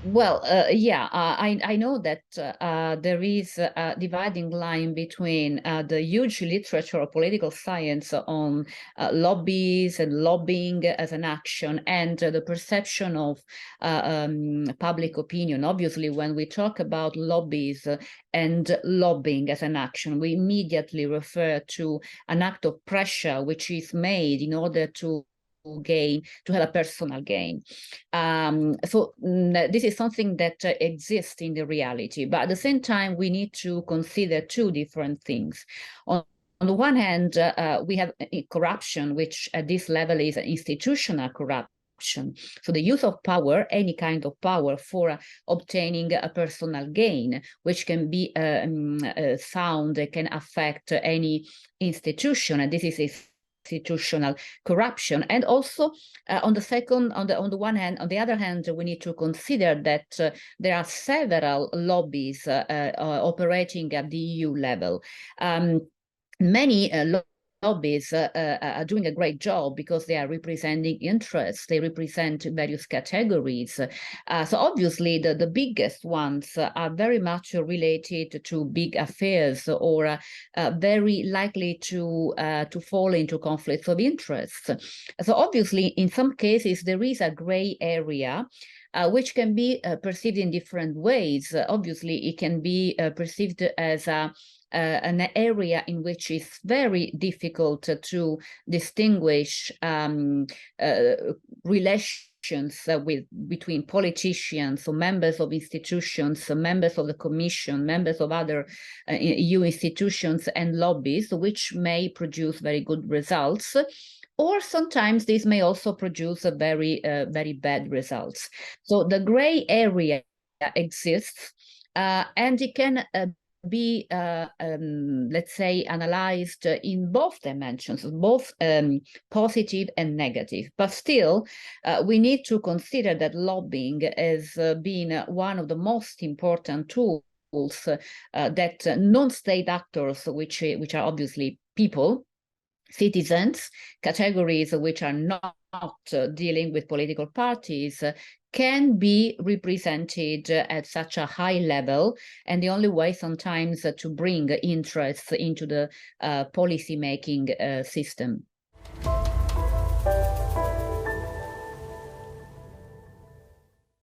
Well, yeah, I know that there is a dividing line between the huge literature of political science on lobbies and lobbying as an action and the perception of public opinion. Obviously, when we talk about lobbies and lobbying as an action, we immediately refer to an act of pressure which is made in order to have a personal gain. This is something that exists in the reality, but at the same time, we need to consider two different things. On the one hand, we have corruption, which at this level is institutional corruption. So the use of power, any kind of power, for obtaining a personal gain, which can be found, can affect any institution, and this is institutional corruption. And also on the other hand, we need to consider that there are several lobbies operating at the EU level. Many lobbies are doing a great job because they are representing interests. They represent various categories. So obviously the biggest ones are very much related to big affairs or very likely to fall into conflicts of interest. So obviously in some cases there is a gray area which can be perceived in different ways. Obviously it can be perceived as an area in which it's very difficult to distinguish relations between politicians or members of institutions, members of the Commission, members of other EU institutions and lobbies, which may produce very good results. Or sometimes this may also produce very bad results. So the gray area exists, and it can be, let's say, analyzed in both dimensions, both positive and negative. But still, we need to consider that lobbying has been one of the most important tools that non-state actors, which are obviously people, citizens, categories which are not dealing with political parties, can be represented at such a high level, and the only way sometimes to bring interest into the policy-making system.